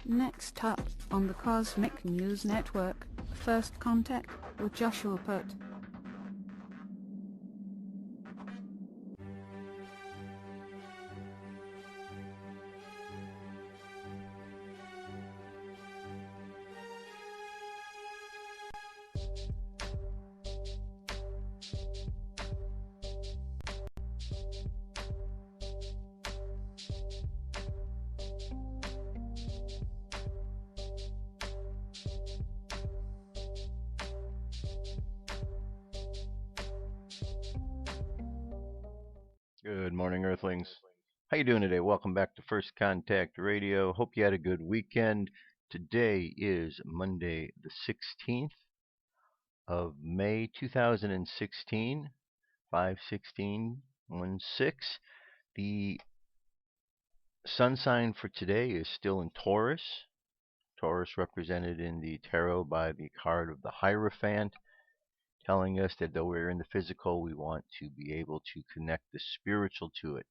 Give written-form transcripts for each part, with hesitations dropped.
Next up on the Cosmic News Network, First Contact with Joshua Putt. Good morning, Earthlings. How you doing today? Welcome back to First Contact Radio. Hope you had a good weekend. Today is Monday, the 16th of May, 2016, 5/16/16. The sun sign for today is still in Taurus. Taurus represented in the tarot by the card of the Hierophant, telling us that though we're in the physical, we want to be able to connect the spiritual to it.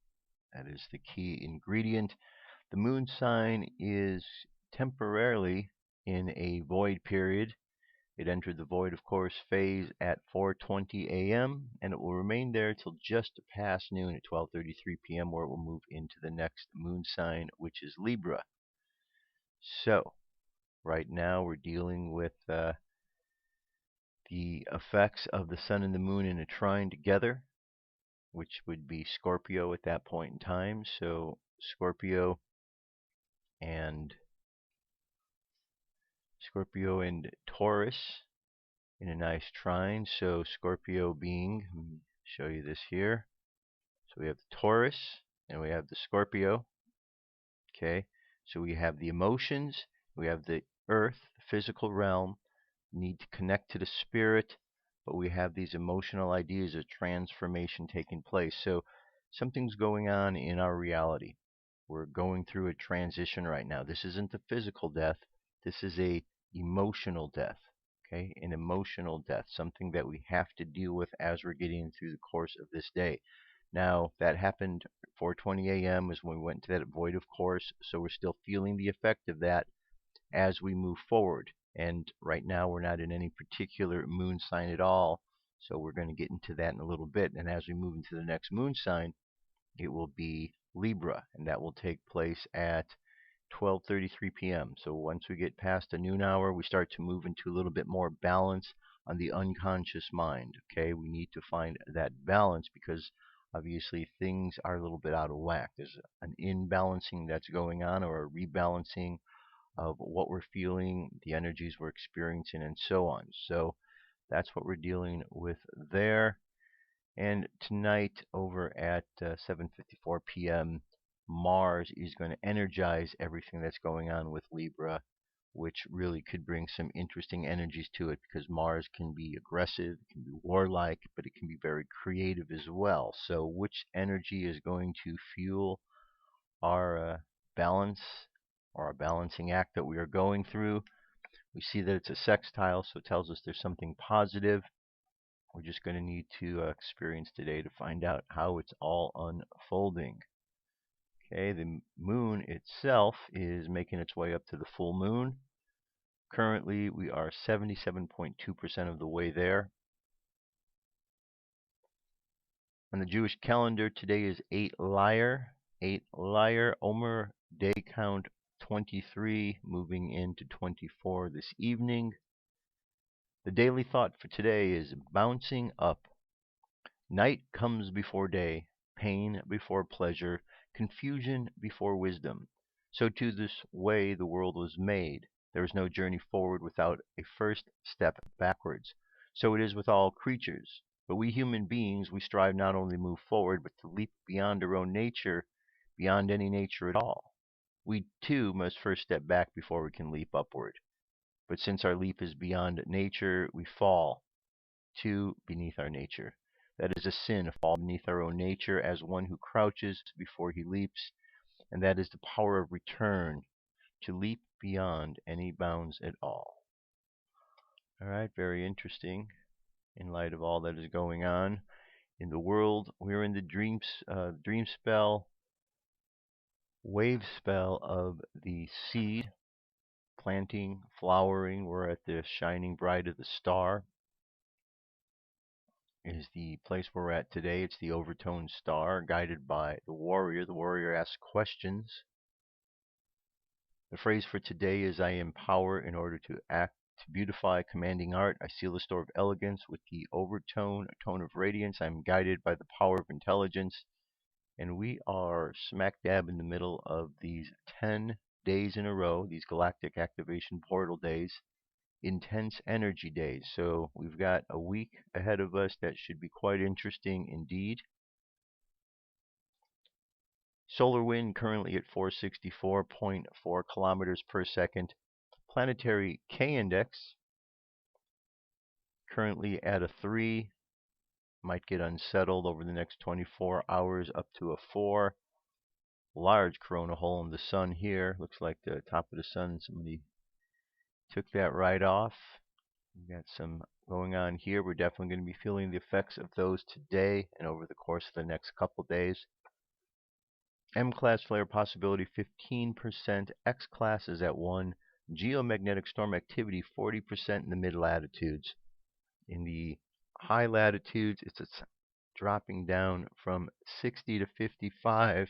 That is the key ingredient. The moon sign is temporarily in a void period. It entered the void of course phase at 4:20 a.m. and it will remain there till just past noon at 12:33 p.m. where it will move into the next moon sign, which is Libra. So, right now we're dealing with the effects of the sun and the moon in a trine together, which would be Scorpio at that point in time. So Scorpio and Taurus in a nice trine. So Scorpio being, let me show you this here. So we have the Taurus and we have the Scorpio. Okay, so we have the emotions, we have the earth, the physical realm, need to connect to the spirit, but we have these emotional ideas of transformation taking place. So something's going on in our reality. We're going through a transition right now. This isn't a physical death. This is a emotional death. Okay, an emotional death, something that we have to deal with as we're getting through the course of this day. Now, that happened 4:20 a.m. is when we went to that void, of course, so we're still feeling the effect of that as we move forward. And right now, we're not in any particular moon sign at all, so we're going to get into that in a little bit. And as we move into the next moon sign, it will be Libra, and that will take place at 12:33 p.m. So once we get past the noon hour, we start to move into a little bit more balance on the unconscious mind. Okay, we need to find that balance because obviously things are a little bit out of whack. There's an imbalancing that's going on, or a rebalancing of what we're feeling, the energies we're experiencing, and so on. So that's what we're dealing with there. And tonight over at 7:54 p.m., Mars is going to energize everything that's going on with Libra, which really could bring some interesting energies to it because Mars can be aggressive, it can be warlike, but it can be very creative as well. So which energy is going to fuel our balance or our balancing act that we are going through? We see that it's a sextile, so it tells us there's something positive. We're just going to need to experience today to find out how it's all unfolding. Okay, the moon itself is making its way up to the full moon. Currently, we are 77.2% of the way there. On the Jewish calendar, today is 8 Lyre. 8 Lyre, Omer, day count 23, moving into 24 this evening. The daily thought for today is bouncing up. Night comes before day, pain before pleasure, confusion before wisdom. So too this way the world was made. There is no journey forward without a first step backwards. So it is with all creatures. But we human beings, we strive not only to move forward, but to leap beyond our own nature, beyond any nature at all. We too must first step back before we can leap upward. But since our leap is beyond nature, we fall to beneath our nature. That is a sin, a fall beneath our own nature as one who crouches before he leaps, and that is the power of return, to leap beyond any bounds at all. All right, very interesting in light of all that is going on in the world. We're in the dream spell, wave spell of the seed. planting, flowering. We're at the shining bright of the star is the place where we're at today. It's the overtoned star guided by the warrior. The warrior asks questions. The phrase for today is I empower in order to act, to beautify commanding art. I seal the store of elegance with the overtone, a tone of radiance. I'm guided by the power of intelligence. And we are smack dab in the middle of these 10 days in a row, these galactic activation portal days, intense energy days. So we've got a week ahead of us that should be quite interesting indeed. Solar wind currently at 464.4 kilometers per second. Planetary K index currently at a 3. Might get unsettled over the next 24 hours up to a 4. Large corona hole in the sun here. Looks like the top of the sun, somebody took that right off. We got some going on here. We're definitely going to be feeling the effects of those today and over the course of the next couple days. M-class flare possibility 15%. X-class is at 1. Geomagnetic storm activity 40% in the mid-latitudes. In the high latitudes, it's dropping down from 60 to 55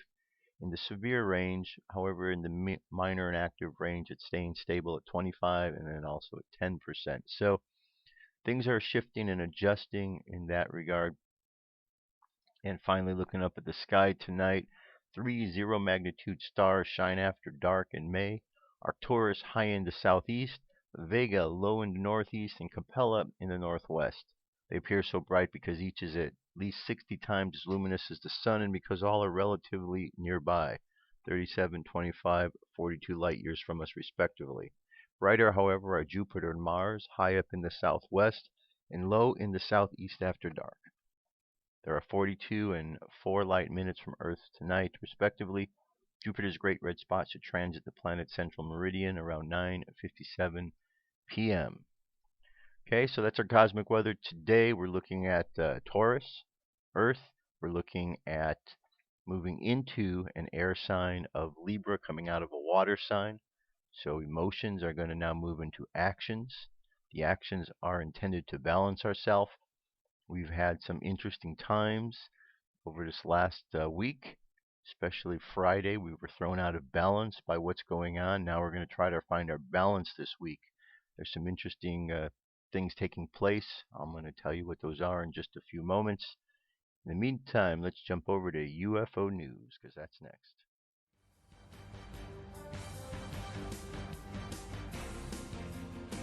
in the severe range. However, in the minor and active range, it's staying stable at 25 and then also at 10%. So things are shifting and adjusting in that regard. And finally, looking up at the sky tonight, 3 zero-magnitude stars shine after dark in May. Arcturus high in the southeast, Vega low in the northeast, and Capella in the northwest. They appear so bright because each is at least 60 times as luminous as the sun and because all are relatively nearby, 37, 25, 42 light years from us respectively. Brighter, however, are Jupiter and Mars, high up in the southwest and low in the southeast after dark. There are 42 and 4 light minutes from Earth tonight, respectively. Jupiter's great red spot should transit the planet's central meridian around 9:57 p.m. Okay, so that's our cosmic weather today. We're looking at Taurus, Earth. We're looking at moving into an air sign of Libra, coming out of a water sign. So emotions are going to now move into actions. The actions are intended to balance ourselves. We've had some interesting times over this last week, especially Friday. We were thrown out of balance by what's going on. Now we're going to try to find our balance this week. There's some interesting things taking place. I'm going to tell you what those are in just a few moments. In the meantime, let's jump over to UFO news, because that's next.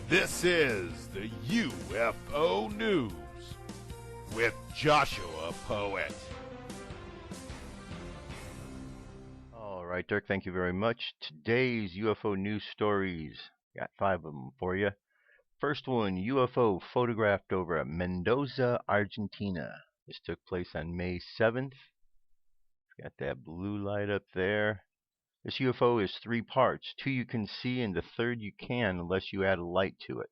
This is the UFO News with Joshua Poet. All right, Dirk, thank you very much. Today's UFO news stories, got 5 of them for you. First one, UFO photographed over Mendoza, Argentina. This took place on May 7th. Got that blue light up there. This UFO is 3 parts. 2 you can see and the third you can unless you add a light to it.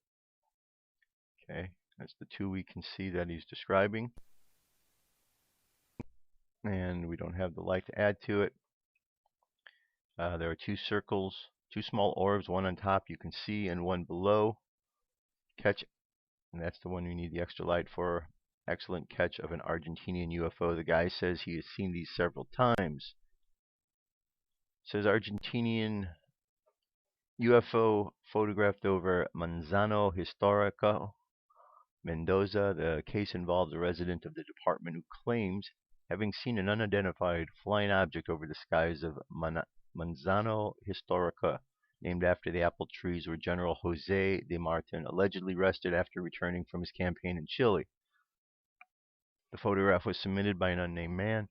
Okay, that's the 2 we can see that he's describing. And we don't have the light to add to it. There are 2 circles, 2 small orbs, one on top you can see and one below. Catch, and that's the one we need the extra light for. Excellent catch of an Argentinian UFO. The guy says he has seen these several times. Says Argentinian UFO photographed over Manzano Historico, Mendoza. The case involves a resident of the department who claims having seen an unidentified flying object over the skies of Manzano Historica, named after the apple trees where General Jose de Martin allegedly rested after returning from his campaign in Chile. The photograph was submitted by an unnamed man,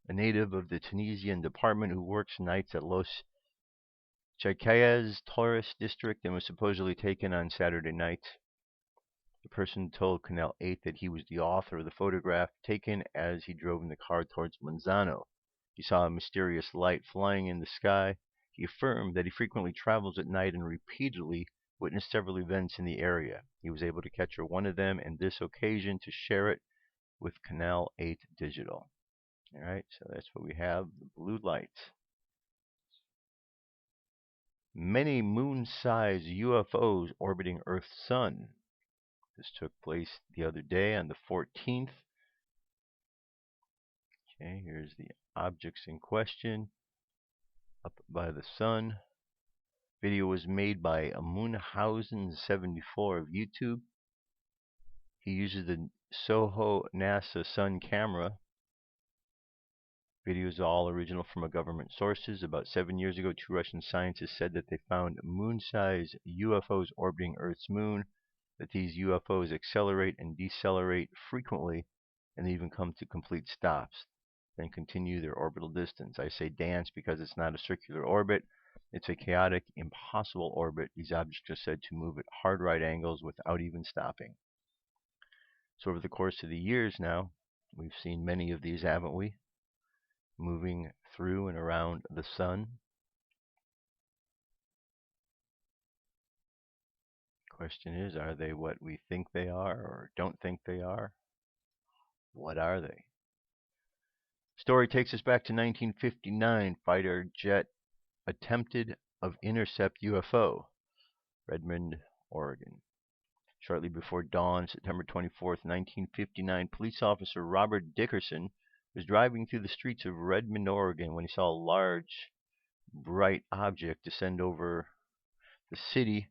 a native of the Tunisian department who works nights at Los Chacayas tourist district and was supposedly taken on Saturday night. The person told Canal 8 that he was the author of the photograph taken as he drove in the car towards Manzano. He saw a mysterious light flying in the sky. He affirmed that he frequently travels at night and repeatedly witnessed several events in the area. He was able to capture one of them and this occasion to share it with Canal 8 Digital. Alright, so that's what we have, the blue light. Many moon-sized UFOs orbiting Earth's sun. This took place the other day on the 14th. Okay, here's the objects in question up by the sun. Video was made by Moonhausen74 of YouTube. He uses the Soho NASA Sun camera. Videos are all original from government sources. About 7 years ago, 2 Russian scientists said that they found moon-sized UFOs orbiting Earth's moon, that these UFOs accelerate and decelerate frequently, and they even come to complete stops, then continue their orbital distance. I say dance because it's not a circular orbit. It's a chaotic, impossible orbit. These objects are said to move at hard right angles without even stopping. So over the course of the years now, we've seen many of these, haven't we? Moving through and around the sun. Question is, are they what we think they are or don't think they are? What are they? Story takes us back to 1959. Fighter jet attempted of intercept UFO, Redmond, Oregon. Shortly before dawn, September 24th, 1959, police officer Robert Dickerson was driving through the streets of Redmond, Oregon, when he saw a large, bright object descend over the city,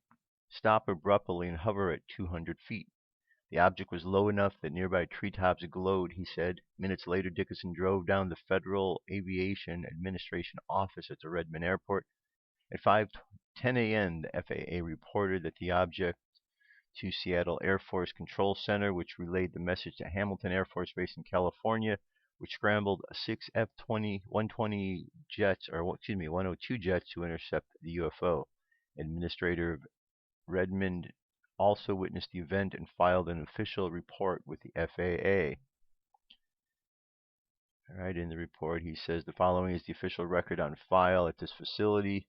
stop abruptly, and hover at 200 feet. The object was low enough that nearby treetops glowed, he said. Minutes later, Dickerson drove down the Federal Aviation Administration office at the Redmond Airport. At 5:10 a.m., the FAA reported that the object to Seattle Air Force Control Center, which relayed the message to Hamilton Air Force Base in California, which scrambled 6 F-120 jets, or 102 jets to intercept the UFO. Administrator of Redmond also witnessed the event and filed an official report with the FAA. All right, in the report, he says the following is the official record on file at this facility,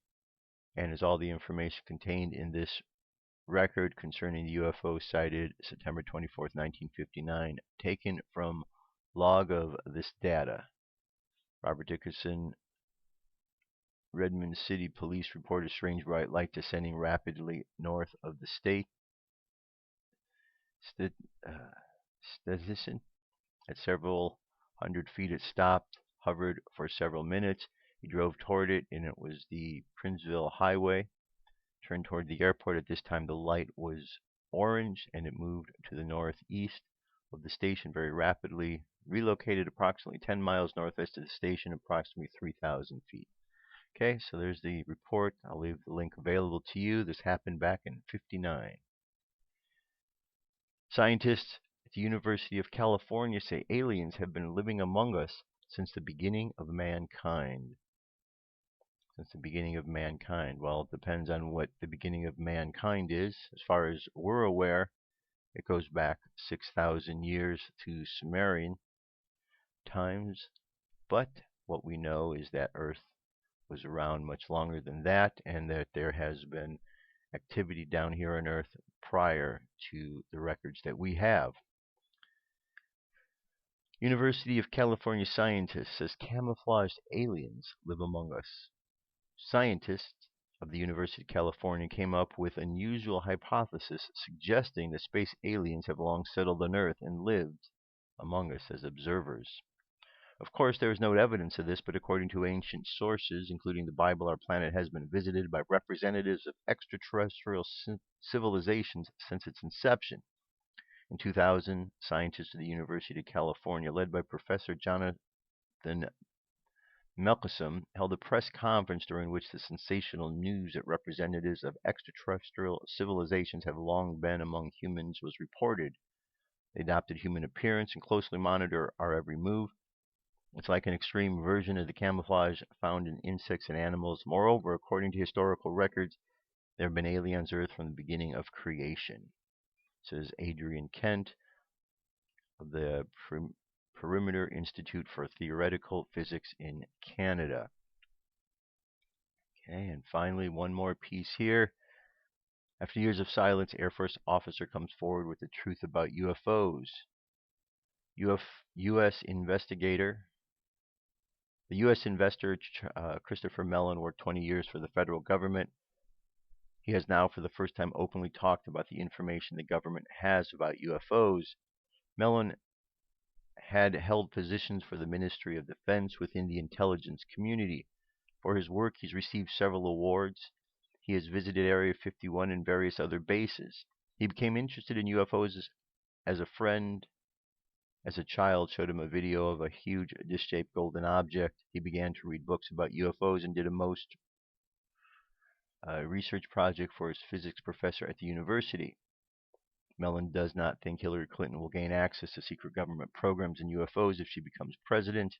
and is all the information contained in this record concerning the UFO sighted September 24th, 1959, taken from log of this data. Robert Dickerson, Redmond City Police reported strange bright light descending rapidly north of the state. Stetson. At several hundred feet it stopped, hovered for several minutes. He drove toward it, and it was the Princeville Highway. Turned toward the airport. At this time the light was orange, and it moved to the northeast of the station very rapidly, relocated approximately 10 miles northwest of the station, approximately 3,000 feet. Okay, so there's the report. I'll leave the link available to you. This happened back in '59. Scientists at the University of California say aliens have been living among us since the beginning of mankind. Since the beginning of mankind. Well, it depends on what the beginning of mankind is. As far as we're aware, it goes back 6,000 years to Sumerian times. But what we know is that Earth was around much longer than that, and that there has been activity down here on Earth prior to the records that we have. University of California scientist says camouflaged aliens live among us. Scientists of the University of California came up with an unusual hypothesis suggesting that space aliens have long settled on Earth and lived among us as observers. Of course, there is no evidence of this, but according to ancient sources, including the Bible, our planet has been visited by representatives of extraterrestrial civilizations since its inception. In 2000, scientists of the University of California, led by Professor Jonathan Melkisum, held a press conference during which the sensational news that representatives of extraterrestrial civilizations have long been among humans was reported. They adopted human appearance and closely monitor our every move. It's like an extreme version of the camouflage found in insects and animals. Moreover, according to historical records, there have been aliens on Earth from the beginning of creation, says Adrian Kent of the Perimeter Institute for Theoretical Physics in Canada. Okay, and finally, one more piece here. After years of silence, Air Force officer comes forward with the truth about UFOs. U.S. investigator. The U.S. investor Christopher Mellon worked 20 years for the federal government. He has now for the first time openly talked about the information the government has about UFOs. Mellon had held positions for the Ministry of Defense within the intelligence community. For his work, he's received several awards. He has visited Area 51 and various other bases. He became interested in UFOs as a friend. As a child, showed him a video of a huge dish-shaped golden object. He began to read books about UFOs and did a research project for his physics professor at the university. Mellon does not think Hillary Clinton will gain access to secret government programs and UFOs if she becomes president.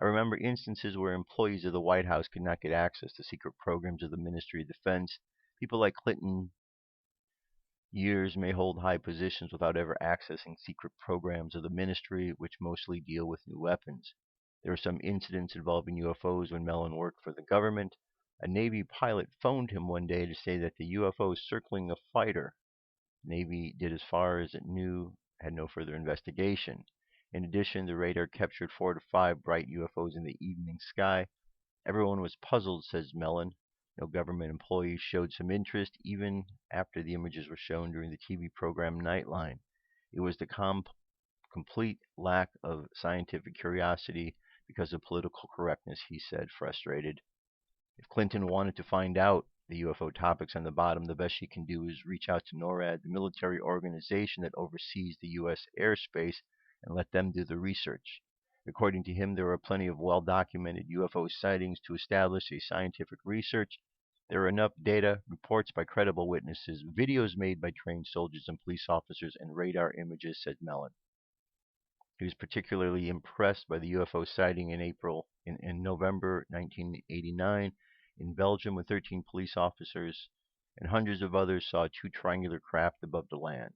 I remember instances where employees of the White House could not get access to secret programs of the Ministry of Defense. People like Clinton years may hold high positions without ever accessing secret programs of the ministry, which mostly deal with new weapons. There were some incidents involving UFOs when Mellon worked for the government. A Navy pilot phoned him one day to say that the UFO circling a fighter. Navy did as far as it knew, had no further investigation. In addition, the radar captured 4 to 5 bright UFOs in the evening sky. Everyone was puzzled, says Mellon. No government employees showed some interest, even after the images were shown during the TV program Nightline. It was the complete lack of scientific curiosity because of political correctness, he said, frustrated. If Clinton wanted to find out the UFO topics on the bottom, the best she can do is reach out to NORAD, the military organization that oversees the U.S. airspace, and let them do the research. According to him, there are plenty of well-documented UFO sightings to establish a scientific research. There are enough data, reports by credible witnesses, videos made by trained soldiers and police officers, and radar images, said Mellon. He was particularly impressed by the UFO sighting in November 1989 in Belgium, when 13 police officers and hundreds of others saw 2 triangular craft above the land.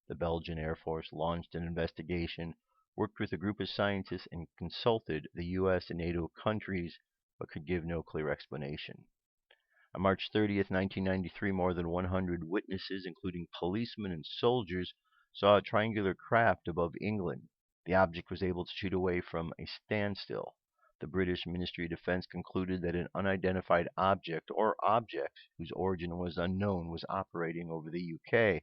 The Belgian Air Force launched an investigation, worked with a group of scientists, and consulted the U.S. and NATO countries, but could give no clear explanation. On March 30th, 1993, more than 100 witnesses, including policemen and soldiers, saw a triangular craft above England. The object was able to shoot away from a standstill. The British Ministry of Defense concluded that an unidentified object or objects whose origin was unknown was operating over the UK.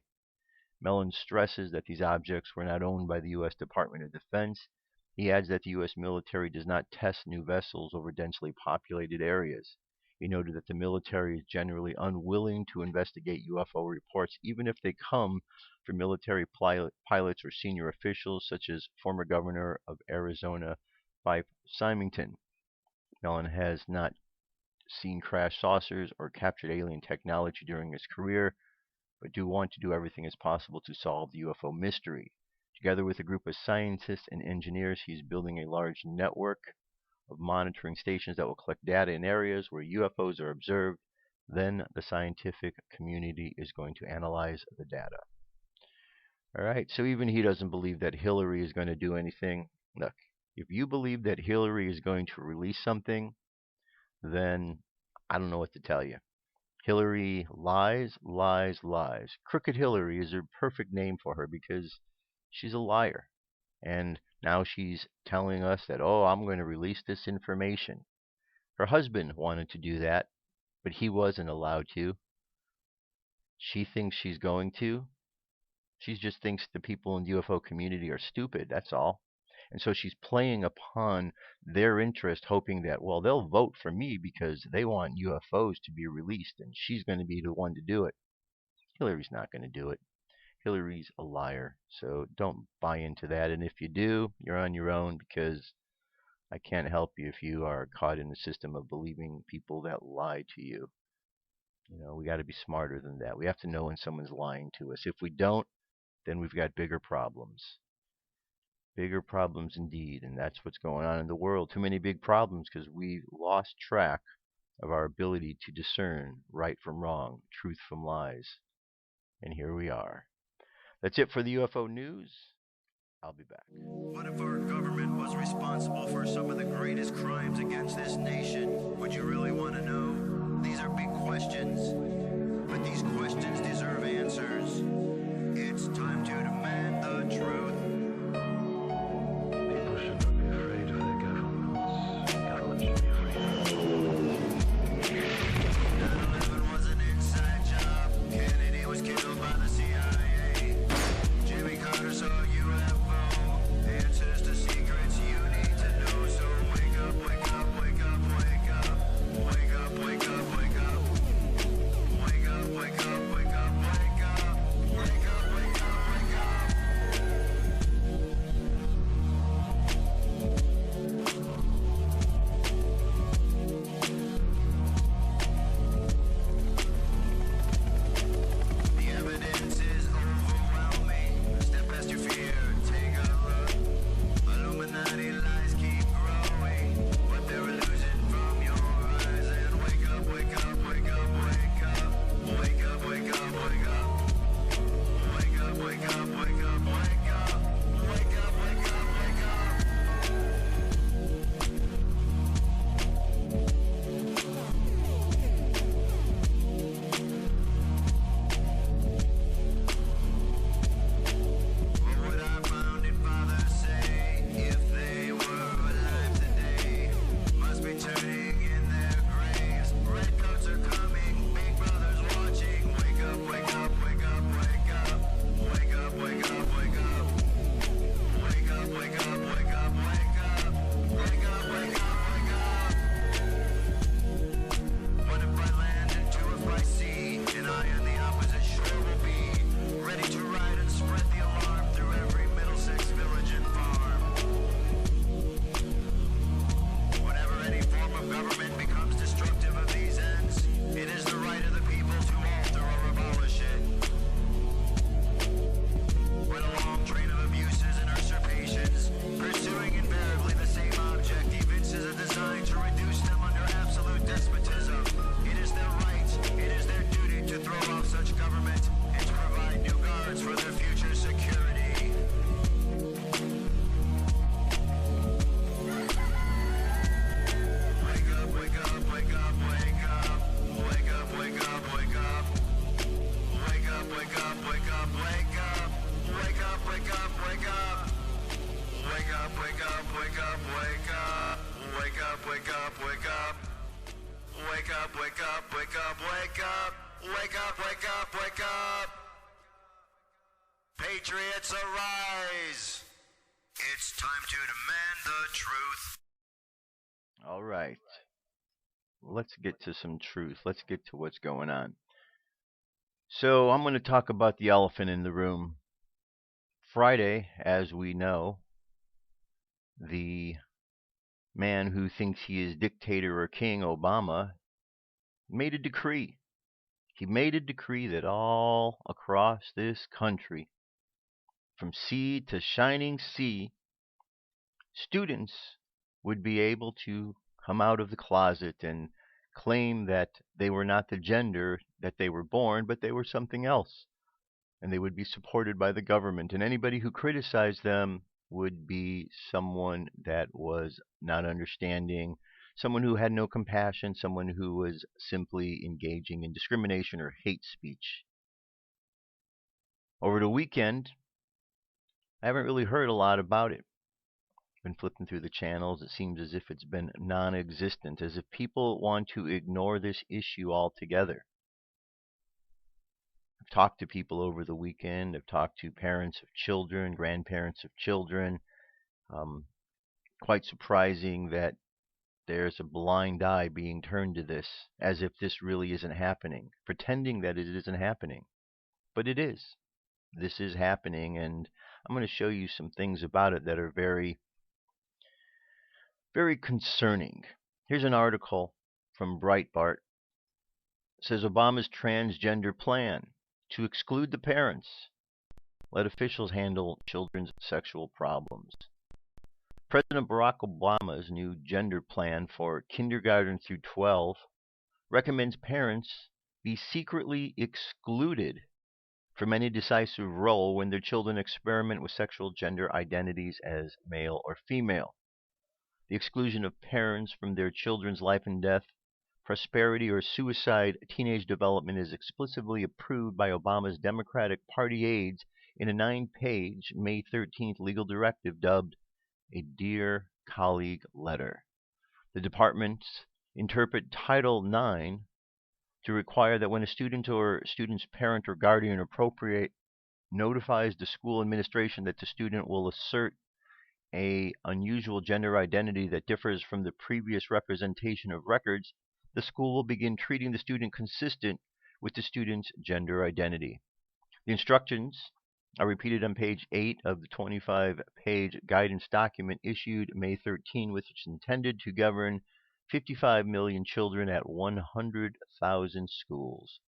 Mellon stresses that these objects were not owned by the U.S. Department of Defense. He adds that the U.S. military does not test new vessels over densely populated areas. He noted that the military is generally unwilling to investigate UFO reports, even if they come from military pilots or senior officials, such as former governor of Arizona, Fife Symington. Mellon has not seen crash saucers or captured alien technology during his career, but do want to do everything as possible to solve the UFO mystery. Together with a group of scientists and engineers, he is building a large network of monitoring stations that will collect data in areas where UFOs are observed. Then the scientific community is going to analyze the data. All right, so even he doesn't believe that Hillary is going to do anything. Look, if you believe that Hillary is going to release something, then I don't know what to tell you. Hillary lies, lies, lies. Crooked Hillary is a perfect name for her because she's a liar. And now she's telling us that, oh, I'm going to release this information. Her husband wanted to do that, but he wasn't allowed to. She thinks she's going to. She just thinks the people in the UFO community are stupid, that's all. And so she's playing upon their interest, hoping that, well, they'll vote for me because they want UFOs to be released, and she's going to be the one to do it. Hillary's not going to do it. Hillary's a liar, so don't buy into that. And if you do, you're on your own, because I can't help you if you are caught in the system of believing people that lie to you. You know, we got to be smarter than that. We have to know when someone's lying to us. If we don't, then we've got bigger problems. Bigger problems indeed, and that's what's going on in the world. Too many big problems because we lost track of our ability to discern right from wrong, truth from lies. And here we are. That's it for the UFO news. I'll be back. What if our government was responsible for some of the greatest crimes against this nation? Would you really want to know? These are big questions, but these questions deserve answers. It's time to demand the truth. People shouldn't be afraid of their governments. Governments should be afraid of them. 9/11 was an inside job. Wake up, wake up, wake up, wake up. Wake up, wake up, wake up. Patriots arise. It's time to demand the truth. All right. Let's get to some truth. Let's get to what's going on. So I'm going to talk about the elephant in the room. Friday, as we know, the man who thinks he is dictator or king, Obama, made a decree. He made a decree that all across this country, from sea to shining sea, students would be able to come out of the closet and claim that they were not the gender that they were born, but they were something else. And they would be supported by the government. And anybody who criticized them would be someone that was not understanding, someone who had no compassion, someone who was simply engaging in discrimination or hate speech. Over the weekend, I haven't really heard a lot about it. Been flipping through the channels, it seems as if it's been non-existent, as if people want to ignore this issue altogether. I've talked to people over the weekend. I've talked to parents of children, grandparents of children. Quite surprising that there's a blind eye being turned to this, as if this really isn't happening, pretending that it isn't happening. But it is. This is happening, and I'm going to show you some things about it that are very, very concerning. Here's an article from Breitbart. It says Obama's transgender plan to exclude the parents. Let officials handle children's sexual problems. President Barack Obama's new gender plan for kindergarten through 12 recommends parents be secretly excluded from any decisive role when their children experiment with sexual gender identities as male or female. The exclusion of parents from their children's life and death, prosperity, or suicide teenage development is explicitly approved by Obama's Democratic Party aides in a 9-page May 13th legal directive dubbed a Dear Colleague Letter. The departments interpret Title IX to require that when a student or student's parent or guardian appropriate notifies the school administration that the student will assert an unusual gender identity that differs from the previous representation of records, the school will begin treating the student consistent with the student's gender identity. The instructions are repeated on page 8 of the 25-page guidance document issued May 13, which is intended to govern 55 million children at 100,000 schools.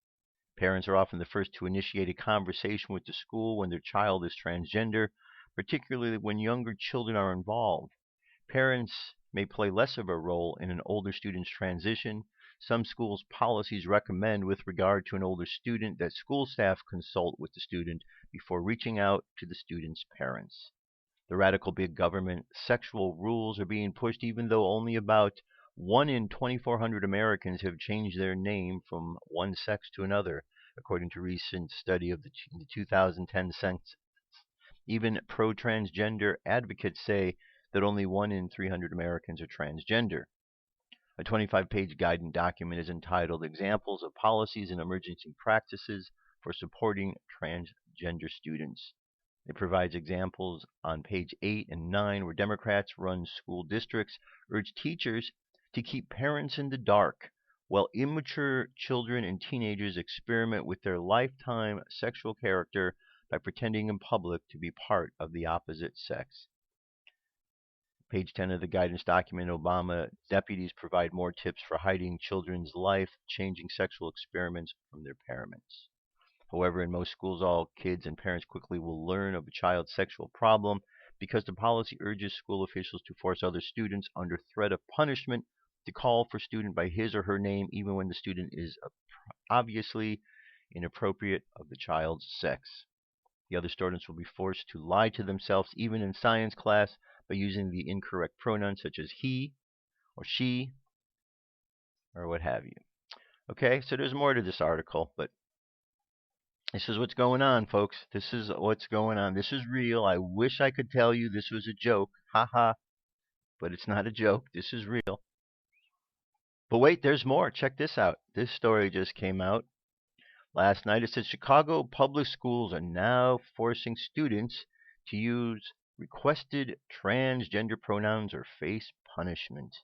Parents are often the first to initiate a conversation with the school when their child is transgender, particularly when younger children are involved. Parents may play less of a role in an older student's transition. Some schools' policies recommend, with regard to an older student, that school staff consult with the student before reaching out to the student's parents. The radical big government sexual rules are being pushed even though only about 1 in 2,400 Americans have changed their name from one sex to another, according to a recent study of the 2010 census. Even pro-transgender advocates say that only 1 in 300 Americans are transgender. A 25-page guidance document is entitled Examples of Policies and Emergency Practices for Supporting Transgender Students. It provides examples on page 8 and 9 where Democrats-run school districts urge teachers to keep parents in the dark while immature children and teenagers experiment with their lifetime sexual character by pretending in public to be part of the opposite sex. Page 10 of the guidance document, Obama deputies provide more tips for hiding children's life-changing sexual experiments from their parents. However, in most schools, all kids and parents quickly will learn of a child's sexual problem because the policy urges school officials to force other students under threat of punishment to call for student by his or her name even when the student is obviously inappropriate of the child's sex. The other students will be forced to lie to themselves even in science class by using the incorrect pronouns such as he or she or what have you. Okay, so there's more to this article, but this is what's going on, folks. This is what's going on. This is real. I wish I could tell you this was a joke. Ha ha. But it's not a joke. This is real. But wait, there's more. Check this out. This story just came out last night. It says Chicago public schools are now forcing students to use requested transgender pronouns or face punishment.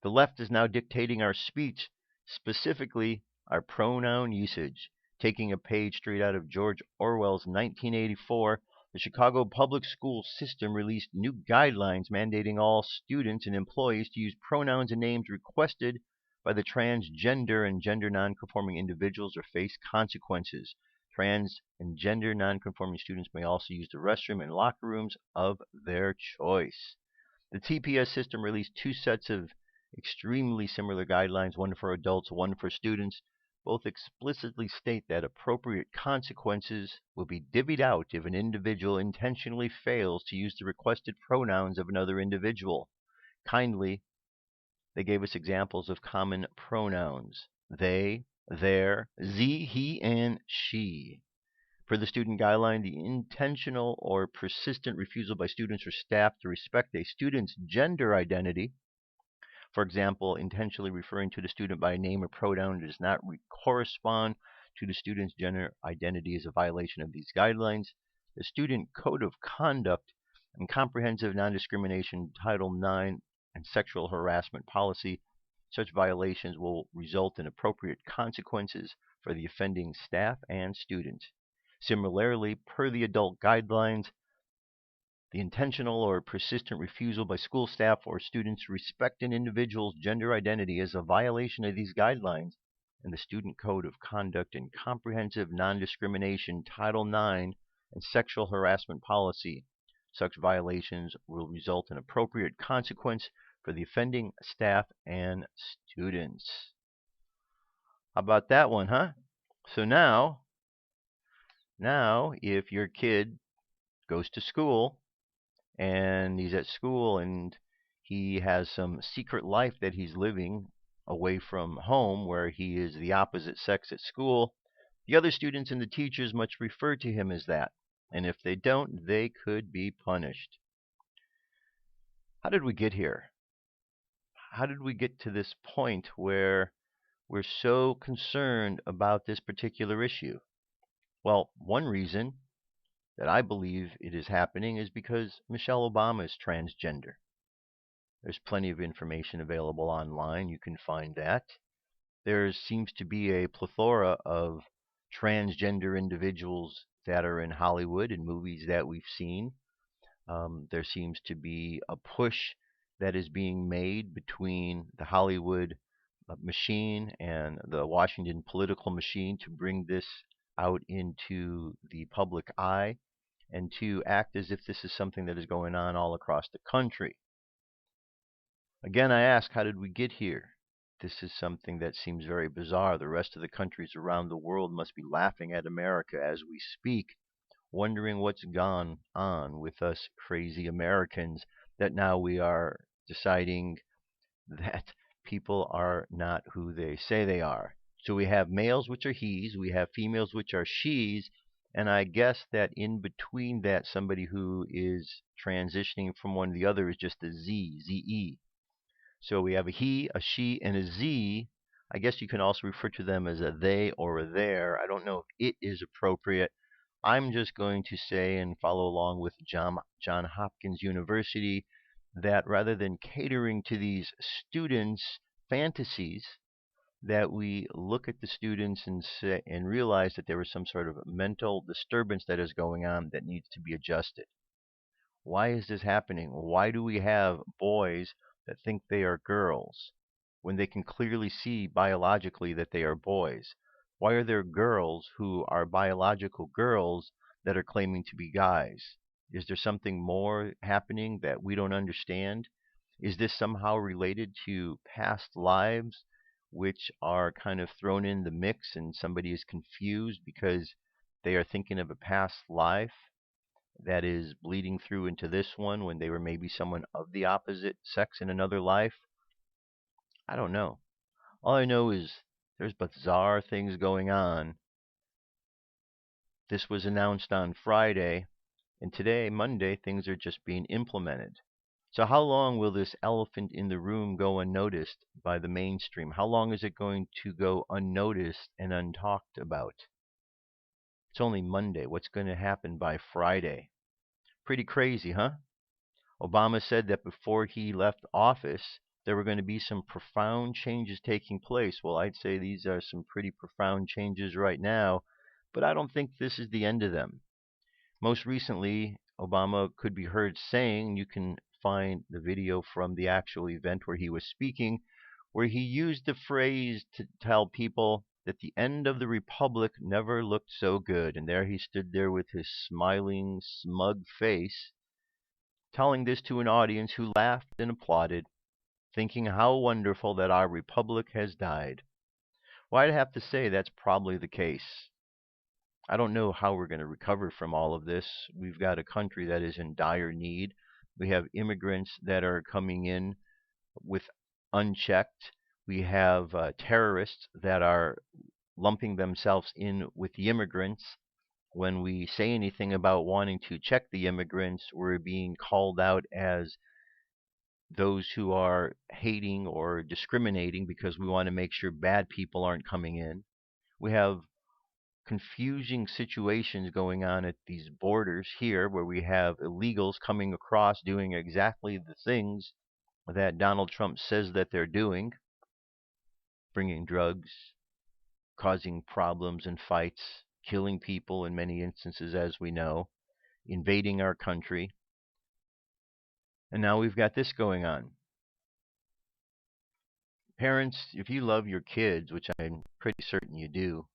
The left is now dictating our speech, specifically our pronoun usage. Taking a page straight out of George Orwell's 1984, the Chicago public school system released new guidelines mandating all students and employees to use pronouns and names requested by the transgender and gender nonconforming individuals or face consequences. Trans and gender nonconforming students may also use the restroom and locker rooms of their choice. The TPS system released two sets of extremely similar guidelines, one for adults, one for students. Both explicitly state that appropriate consequences will be divvied out if an individual intentionally fails to use the requested pronouns of another individual. Kindly, they gave us examples of common pronouns: they, their, ze, he, and she. Per the student guideline, the intentional or persistent refusal by students or staff to respect a student's gender identity, for example, intentionally referring to the student by a name or pronoun that does not correspond to the student's gender identity, is a violation of these guidelines. The Student Code of Conduct and Comprehensive Non-Discrimination Title IX and Sexual Harassment Policy. Such violations will result in appropriate consequences for the offending staff and students. Similarly, per the adult guidelines, the intentional or persistent refusal by school staff or students to respect an individual's gender identity is a violation of these guidelines, and the Student Code of Conduct and Comprehensive Non-Discrimination Title IX and Sexual Harassment Policy. Such violations will result in appropriate consequence for the offending staff and students. How about that one, huh? So now if your kid goes to school and he's at school and he has some secret life that he's living away from home where he is the opposite sex at school, the other students and the teachers must refer to him as that. And if they don't, they could be punished. How did we get here? How did we get to this point where we're so concerned about this particular issue? Well, one reason that I believe it is happening is because Michelle Obama is transgender. There's plenty of information available online. You can find that. There seems to be a plethora of transgender individuals that are in Hollywood and movies that we've seen. There seems to be a push that is being made between the Hollywood machine and the Washington political machine to bring this out into the public eye and to act as if this is something that is going on all across the country. Again, I ask, how did we get here? This is something that seems very bizarre. The rest of the countries around the world must be laughing at America as we speak, wondering what's gone on with us crazy Americans, that now we are deciding that people are not who they say they are. So we have males, which are he's, we have females, which are she's, and I guess that in between that, somebody who is transitioning from one to the other is just a Z, Z-E. So we have a he, a she, and a Z. I guess you can also refer to them as a they or a their. I don't know if it is appropriate. I'm just going to say and follow along with John Hopkins University that rather than catering to these students' fantasies, that we look at the students and say, and realize that there is some sort of mental disturbance that is going on that needs to be adjusted. Why is this happening? Why do we have boys that think they are girls when they can clearly see biologically that they are boys? Why are there girls who are biological girls that are claiming to be guys? Is there something more happening that we don't understand? Is this somehow related to past lives which are kind of thrown in the mix and somebody is confused because they are thinking of a past life that is bleeding through into this one when they were maybe someone of the opposite sex in another life? I don't know. All I know is there's bizarre things going on. This was announced on Friday, and today, Monday, things are just being implemented. So how long will this elephant in the room go unnoticed by the mainstream? How long is it going to go unnoticed and untalked about? It's only Monday. What's going to happen by Friday? Pretty crazy, huh? Obama said that before he left office, there were going to be some profound changes taking place. Well, I'd say these are some pretty profound changes right now, but I don't think this is the end of them. Most recently, Obama could be heard saying, you can find the video from the actual event where he was speaking, where he used the phrase to tell people that the end of the republic never looked so good. And there he stood there with his smiling, smug face, telling this to an audience who laughed and applauded, thinking how wonderful that our republic has died. Well, I'd have to say that's probably the case. I don't know how we're going to recover from all of this. We've got a country that is in dire need. We have immigrants that are coming in with unchecked. We have terrorists that are lumping themselves in with the immigrants. When we say anything about wanting to check the immigrants, we're being called out as those who are hating or discriminating because we want to make sure bad people aren't coming in. We have confusing situations going on at these borders here where we have illegals coming across doing exactly the things that Donald Trump says that they're doing, bringing drugs, causing problems and fights, killing people in many instances, as we know, invading our country. And now we've got this going on. Parents, if you love your kids, which I'm pretty certain you do,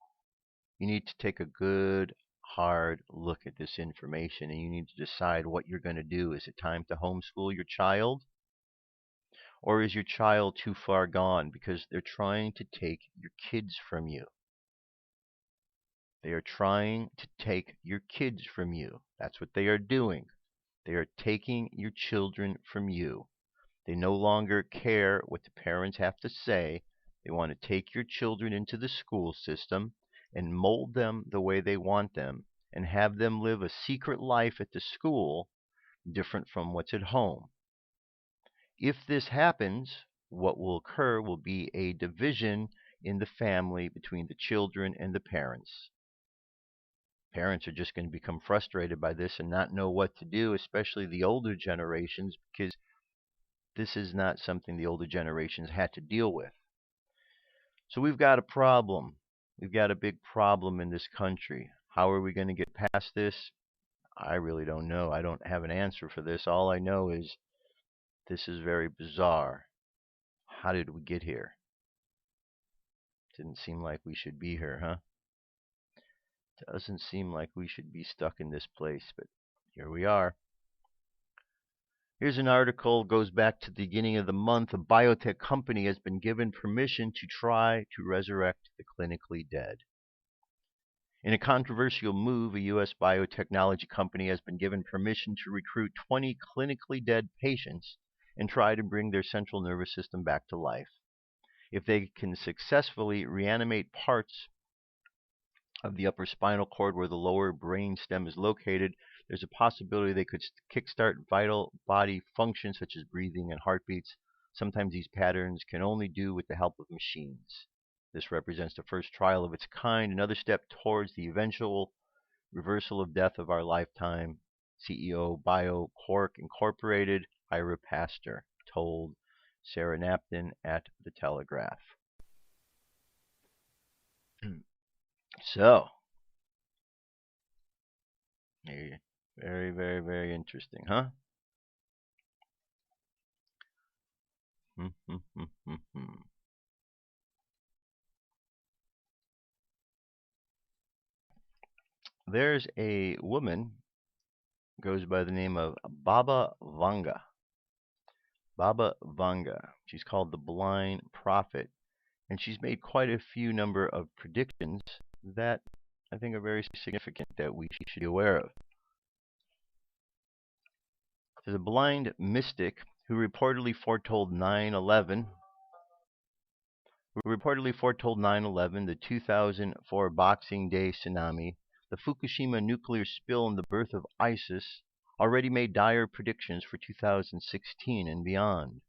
you need to take a good, hard look at this information and you need to decide what you're going to do. Is it time to homeschool your child? Or is your child too far gone because they're trying to take your kids from you? They are trying to take your kids from you. That's what they are doing. They are taking your children from you. They no longer care what the parents have to say. They want to take your children into the school system and mold them the way they want them and have them live a secret life at the school different from what's at home. If this happens, what will occur will be a division in the family between the children and the parents. Parents are just going to become frustrated by this and not know what to do, especially the older generations, because this is not something the older generations had to deal with. So we've got a problem. We've got a big problem in this country. How are we going to get past this? I really don't know. I don't have an answer for this. All I know is this is very bizarre. How did we get here? Didn't seem like we should be here, huh? Doesn't seem like we should be stuck in this place, but here we are. Here's an article, goes back to the beginning of the month. A biotech company has been given permission to try to resurrect the clinically dead. In a controversial move, a U.S. biotechnology company has been given permission to recruit 20 clinically dead patients and try to bring their central nervous system back to life. If they can successfully reanimate parts of the upper spinal cord where the lower brain stem is located, there's a possibility they could kickstart vital body functions such as breathing and heartbeats. Sometimes these patterns can only do with the help of machines. This represents the first trial of its kind, another step towards the eventual reversal of death of our lifetime, CEO BioQuark Incorporated, Ira Pastor, told Sarah Napton at The Telegraph. So, very, very, very interesting, huh? There's a woman goes by the name of Baba Vanga. Baba Vanga. She's called the Blind Prophet, and she's made quite a few number of predictions that I think are very significant that we should be aware of. There's a blind mystic who reportedly foretold 9/11, the 2004 Boxing Day tsunami, the Fukushima nuclear spill, and the birth of ISIS, already made dire predictions for 2016 and beyond.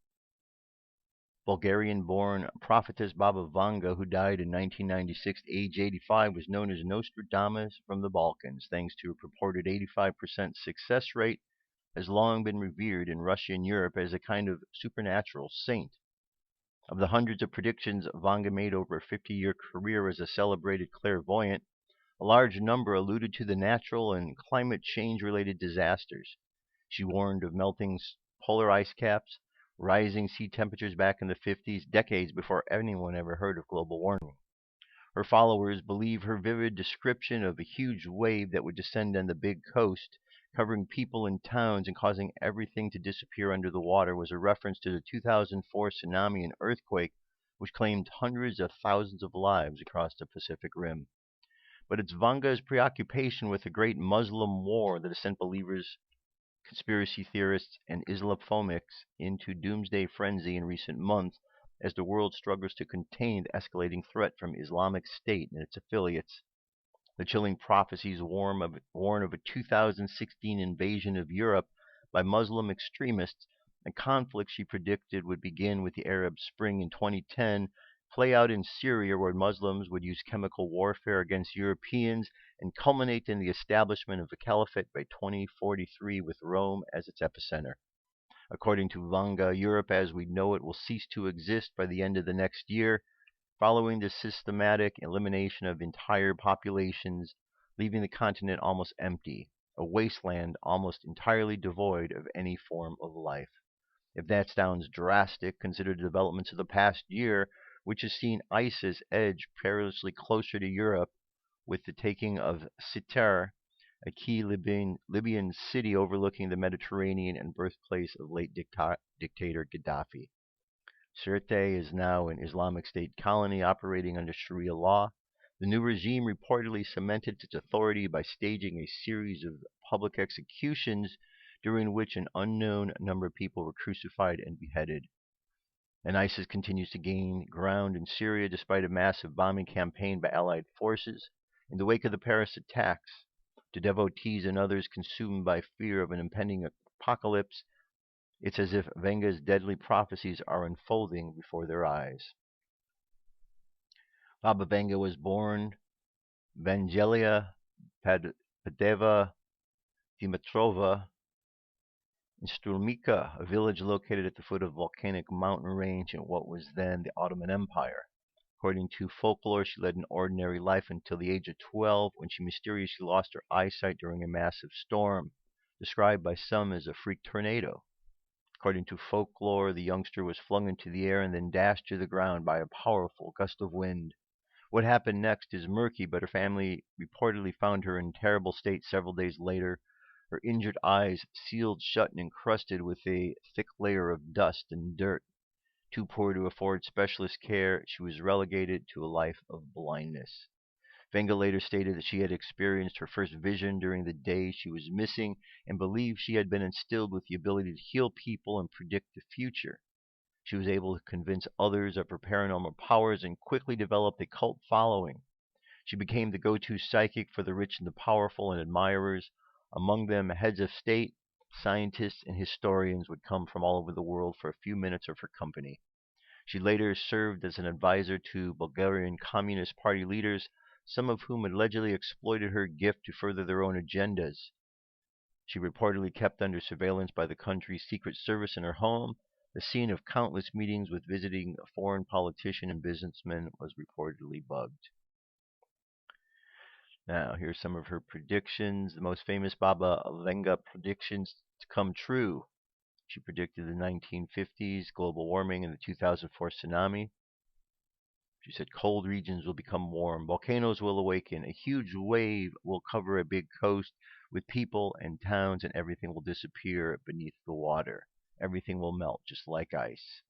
Bulgarian-born prophetess Baba Vanga, who died in 1996 at age 85, was known as Nostradamus from the Balkans, thanks to a purported 85% success rate, has long been revered in Russia and Europe as a kind of supernatural saint. Of the hundreds of predictions Vanga made over a 50-year career as a celebrated clairvoyant, a large number alluded to the natural and climate change-related disasters. She warned of melting polar ice caps, rising sea temperatures back in the 50s, decades before anyone ever heard of global warming. Her followers believe her vivid description of a huge wave that would descend on the big coast, covering people and towns and causing everything to disappear under the water, was a reference to the 2004 tsunami and earthquake, which claimed hundreds of thousands of lives across the Pacific Rim. But it's Vanga's preoccupation with the great Muslim war that has sent believers, conspiracy theorists, and Islamophobes into doomsday frenzy in recent months as the world struggles to contain the escalating threat from Islamic State and its affiliates. The chilling prophecies warn of a 2016 invasion of Europe by Muslim extremists, a conflict she predicted would begin with the Arab Spring in 2010, play out in Syria where Muslims would use chemical warfare against Europeans, and culminate in the establishment of a caliphate by 2043 with Rome as its epicenter. According to Vanga, Europe as we know it will cease to exist by the end of the next year, following the systematic elimination of entire populations, leaving the continent almost empty, a wasteland almost entirely devoid of any form of life. If that sounds drastic, consider the developments of the past year, which has seen ISIS edge perilously closer to Europe with the taking of Sirte, a key Libyan city overlooking the Mediterranean and birthplace of late dictator Gaddafi. Sirte is now an Islamic State colony operating under Sharia law. The new regime reportedly cemented its authority by staging a series of public executions during which an unknown number of people were crucified and beheaded. And ISIS continues to gain ground in Syria despite a massive bombing campaign by Allied forces. In the wake of the Paris attacks, to devotees and others consumed by fear of an impending apocalypse, it's as if Vanga's deadly prophecies are unfolding before their eyes. Baba Vanga was born Vangelia Padeva Dimitrova in Strumica, a village located at the foot of a volcanic mountain range in what was then the Ottoman Empire. According to folklore, she led an ordinary life until the age of 12, when she mysteriously lost her eyesight during a massive storm, described by some as a freak tornado. According to folklore, the youngster was flung into the air and then dashed to the ground by a powerful gust of wind. What happened next is murky, but her family reportedly found her in a terrible state several days later, her injured eyes sealed shut and encrusted with a thick layer of dust and dirt. Too poor to afford specialist care, she was relegated to a life of blindness. Vanga later stated that she had experienced her first vision during the day she was missing and believed she had been instilled with the ability to heal people and predict the future. She was able to convince others of her paranormal powers and quickly developed a cult following. She became the go-to psychic for the rich and the powerful, and admirers, among them heads of state, scientists, and historians, would come from all over the world for a few minutes of her company. She later served as an advisor to Bulgarian Communist Party leaders, some of whom allegedly exploited her gift to further their own agendas. She reportedly kept under surveillance by the country's Secret Service in her home. The scene of countless meetings with visiting foreign politicians and businessmen was reportedly bugged. Now, here's some of her predictions. The most famous Baba Vanga predictions to come true. She predicted the 1950s global warming and the 2004 tsunami. She said cold regions will become warm, volcanoes will awaken, a huge wave will cover a big coast with people and towns, and everything will disappear beneath the water. Everything will melt just like ice.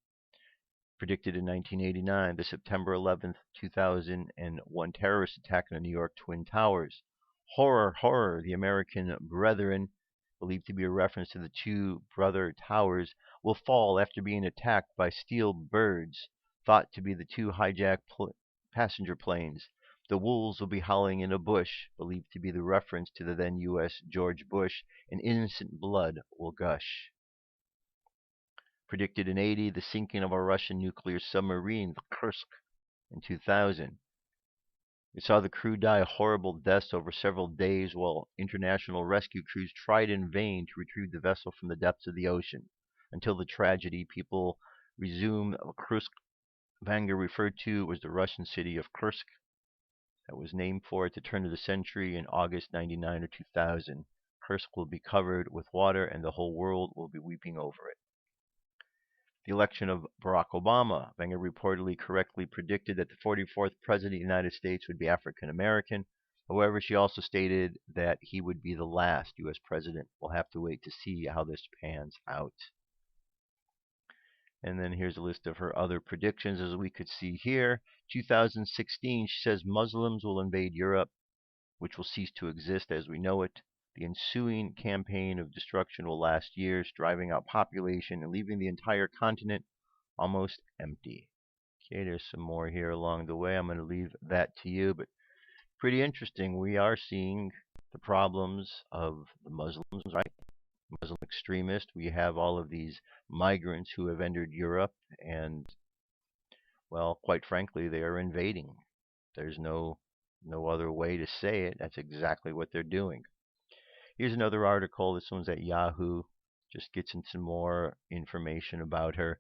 Predicted in 1989, the September 11th, 2001 terrorist attack on the New York Twin Towers. Horror, horror, the American Brethren, believed to be a reference to the two brother towers, will fall after being attacked by steel birds, thought to be the two hijacked passenger planes. The wolves will be howling in a bush, believed to be the reference to the then U.S. George Bush, and innocent blood will gush. Predicted in 80, the sinking of a Russian nuclear submarine, the Kursk, in 2000. It saw the crew die horrible deaths over several days while international rescue crews tried in vain to retrieve the vessel from the depths of the ocean. Until the tragedy, people resumed Kursk. Vanga referred to was the Russian city of Kursk that was named for at the turn of the century in August 99 or 2000. Kursk will be covered with water and the whole world will be weeping over it. The election of Barack Obama. Vanga reportedly correctly predicted that the 44th President of the United States would be African American. However, she also stated that he would be the last U.S. President. We'll have to wait to see how this pans out. And then here's a list of her other predictions, as we could see here. 2016, she says Muslims will invade Europe, which will cease to exist as we know it. The ensuing campaign of destruction will last years, driving out population and leaving the entire continent almost empty. Okay, there's some more here along the way. I'm going to leave that to you, but pretty interesting. We are seeing the problems of the Muslims, right? Muslim extremists. We have all of these migrants who have entered Europe, and, well, quite frankly, they are invading. There's no other way to say it. That's exactly what they're doing. Here's another article. This one's at Yahoo. Just gets into some more information about her.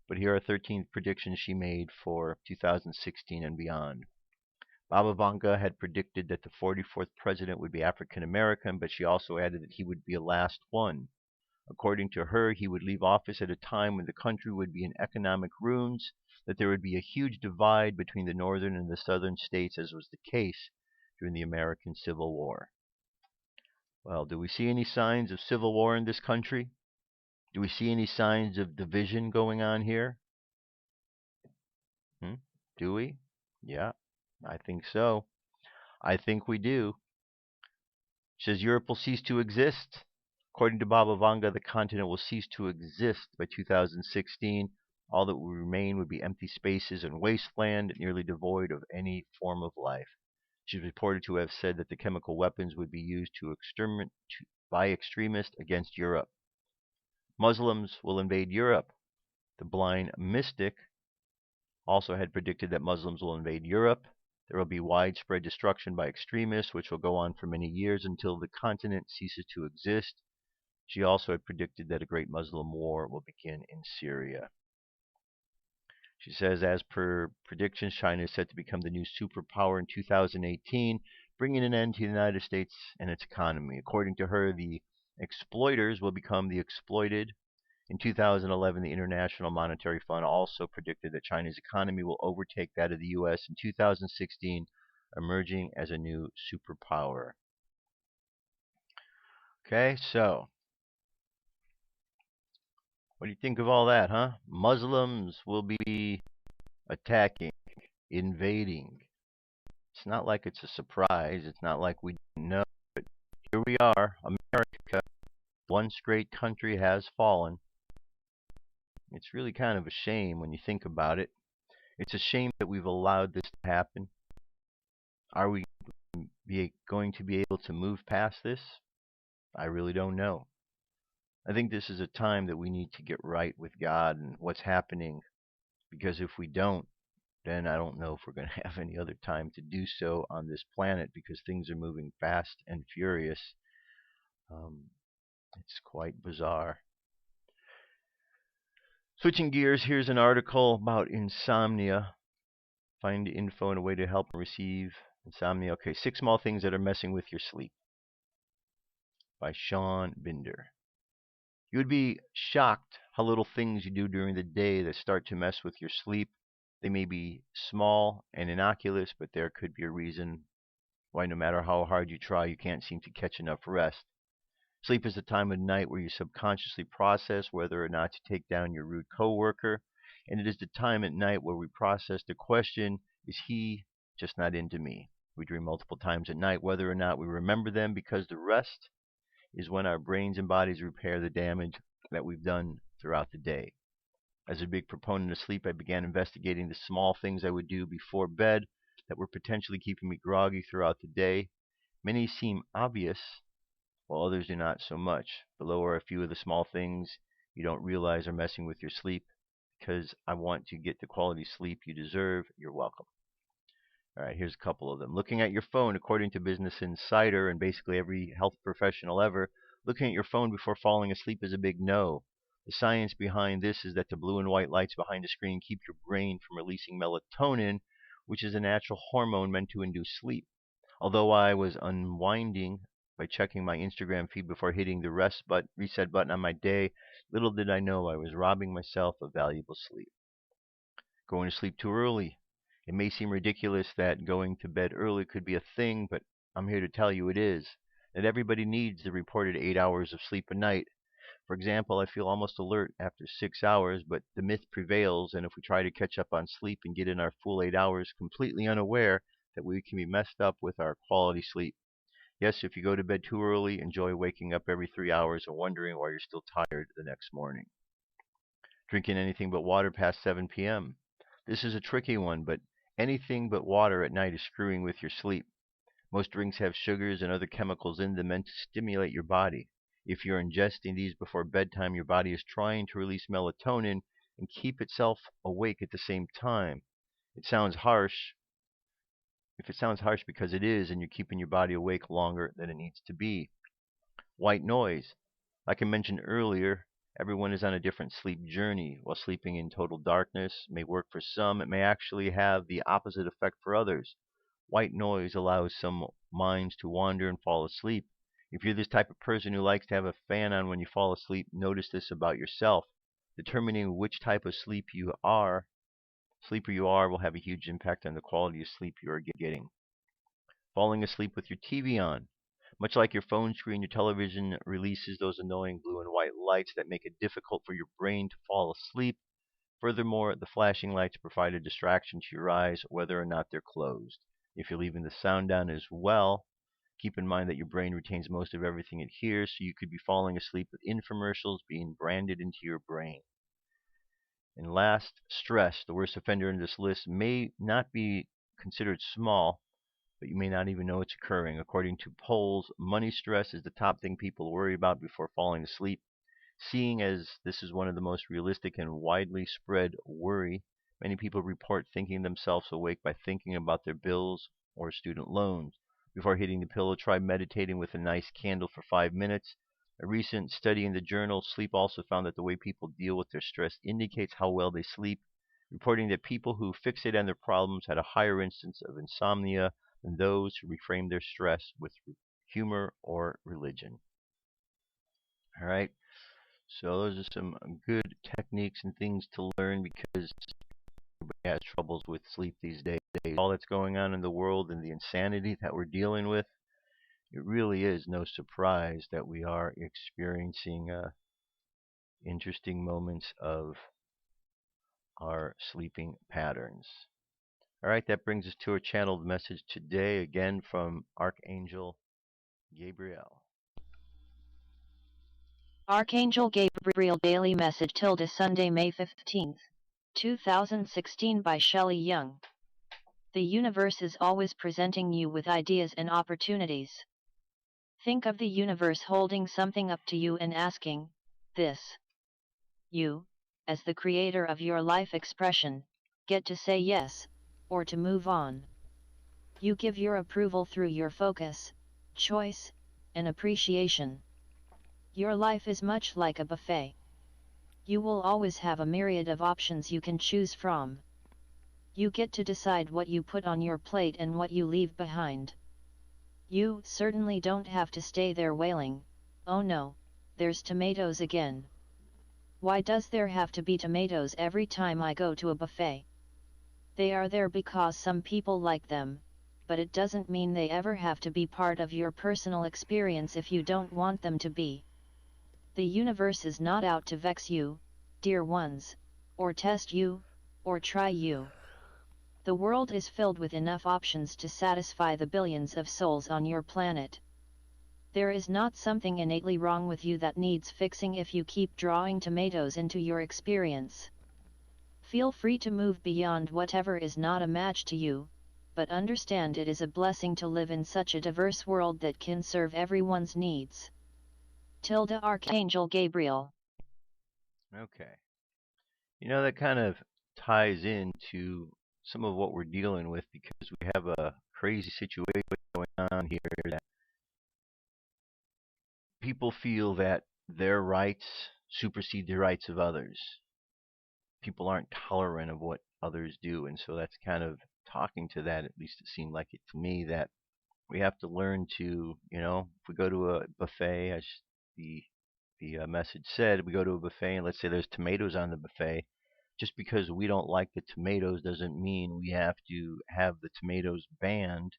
But here are 13 predictions she made for 2016 and beyond. Baba Vanga had predicted that the 44th president would be African American, but she also added that he would be a last one. According to her, he would leave office at a time when the country would be in economic ruins, that there would be a huge divide between the northern and the southern states, as was the case during the American Civil War. Well, do we see any signs of civil war in this country? Do we see any signs of division going on here? Do we? Yeah, I think so. I think we do. She says Europe will cease to exist. According to Baba Vanga, the continent will cease to exist by 2016. All that will remain would be empty spaces and wasteland, nearly devoid of any form of life. She is reported to have said that the chemical weapons would be used to exterminate by extremists against Europe. Muslims will invade Europe. The blind mystic also had predicted that Muslims will invade Europe. There will be widespread destruction by extremists, which will go on for many years until the continent ceases to exist. She also had predicted that a great Muslim war will begin in Syria. She says, as per predictions, China is set to become the new superpower in 2018, bringing an end to the United States and its economy. According to her, the exploiters will become the exploited. In 2011, the International Monetary Fund also predicted that China's economy will overtake that of the U.S. in 2016, emerging as a new superpower. Okay, so what do you think of all that, huh? Muslims will be attacking, invading. It's not like it's a surprise. It's not like we didn't know. But here we are, America. Once great country has fallen. It's really kind of a shame when you think about it. It's a shame that we've allowed this to happen. Are we going to be able to move past this? I really don't know. I think this is a time that we need to get right with God and what's happening, because if we don't, then I don't know if we're going to have any other time to do so on this planet, because things are moving fast and furious. It's quite bizarre. Switching gears, here's an article about insomnia. Find info and a way to help receive insomnia. Okay, 6 small things that are messing with your sleep. By Sean Binder. You would be shocked how little things you do during the day that start to mess with your sleep. They may be small and innocuous, but there could be a reason why no matter how hard you try, you can't seem to catch enough rest. Sleep is the time of night where you subconsciously process whether or not to take down your rude coworker, and it is the time at night where we process the question, is he just not into me? We dream multiple times at night whether or not we remember them, because the rest is when our brains and bodies repair the damage that we've done throughout the day. As a big proponent of sleep, I began investigating the small things I would do before bed that were potentially keeping me groggy throughout the day. Many seem obvious, while others do not so much. Below are a few of the small things you don't realize are messing with your sleep. Because I want to get the quality sleep you deserve, you're welcome. All right, here's a couple of them. Looking at your phone, according to Business Insider and basically every health professional ever, looking at your phone before falling asleep is a big no. The science behind this is that the blue and white lights behind the screen keep your brain from releasing melatonin, which is a natural hormone meant to induce sleep. Although I was unwinding by checking my Instagram feed before hitting the reset button on my day, little did I know I was robbing myself of valuable sleep. Going to sleep too early. It may seem ridiculous that going to bed early could be a thing, but I'm here to tell you it is. That everybody needs the reported 8 hours of sleep a night. For example, I feel almost alert after 6 hours, but the myth prevails, and if we try to catch up on sleep and get in our full 8 hours completely unaware that we can be messed up with our quality sleep. Yes, if you go to bed too early, enjoy waking up every 3 hours and wondering why you're still tired the next morning. Drinking anything but water past 7 p.m. This is a tricky one, but anything but water at night is screwing with your sleep. Most drinks have sugars and other chemicals in them meant to stimulate your body. If you're ingesting these before bedtime, your body is trying to release melatonin and keep itself awake at the same time. It sounds harsh. If it sounds harsh because it is, and you're keeping your body awake longer than it needs to be. White noise. Like I mentioned earlier, everyone is on a different sleep journey. While sleeping in total darkness may work for some, it may actually have the opposite effect for others. White noise allows some minds to wander and fall asleep. If you're this type of person who likes to have a fan on when you fall asleep, notice this about yourself. Determining which type of sleeper you are will have a huge impact on the quality of sleep you are getting. Falling asleep with your TV on. Much like your phone screen, your television releases those annoying blue and white lights that make it difficult for your brain to fall asleep. Furthermore, the flashing lights provide a distraction to your eyes, whether or not they're closed. If you're leaving the sound down as well, keep in mind that your brain retains most of everything it hears, so you could be falling asleep with infomercials being branded into your brain. And last, stress. The worst offender in this list may not be considered small, but you may not even know it's occurring. According to polls, money stress is the top thing people worry about before falling asleep. Seeing as this is one of the most realistic and widely spread worry, many people report thinking themselves awake by thinking about their bills or student loans. Before hitting the pillow, try meditating with a nice candle for 5 minutes. A recent study in the journal Sleep also found that the way people deal with their stress indicates how well they sleep, reporting that people who fixate on their problems had a higher instance of insomnia than those who reframe their stress with humor or religion. All right. So those are some good techniques and things to learn because everybody has troubles with sleep these days. All that's going on in the world and the insanity that we're dealing with, it really is no surprise that we are experiencing interesting moments of our sleeping patterns. All right, that brings us to our channeled message today, again from Archangel Gabriel. Archangel Gabriel Daily Message tilde Sunday, May 15th, 2016 by Shelley Young. The universe is always presenting you with ideas and opportunities. Think of the universe holding something up to you and asking, this. You, as the creator of your life expression, get to say yes, or to move on. You give your approval through your focus, choice, and appreciation. Your life is much like a buffet. You will always have a myriad of options you can choose from. You get to decide what you put on your plate and what you leave behind. You certainly don't have to stay there wailing, "Oh no, there's tomatoes again. Why does there have to be tomatoes every time I go to a buffet?" They are there because some people like them, but it doesn't mean they ever have to be part of your personal experience if you don't want them to be. The universe is not out to vex you, dear ones, or test you, or try you. The world is filled with enough options to satisfy the billions of souls on your planet. There is not something innately wrong with you that needs fixing if you keep drawing tomatoes into your experience. Feel free to move beyond whatever is not a match to you, but understand it is a blessing to live in such a diverse world that can serve everyone's needs. Archangel Gabriel. Okay. You know, that kind of ties into some of what we're dealing with, because we have a crazy situation going on here that people feel that their rights supersede the rights of others. People aren't tolerant of what others do, and so that's kind of talking to that. At least it seemed like it to me, that we have to learn to, if we go to a buffet, as the message said, we go to a buffet and let's say there's tomatoes on the buffet. Just because we don't like the tomatoes doesn't mean we have to have the tomatoes banned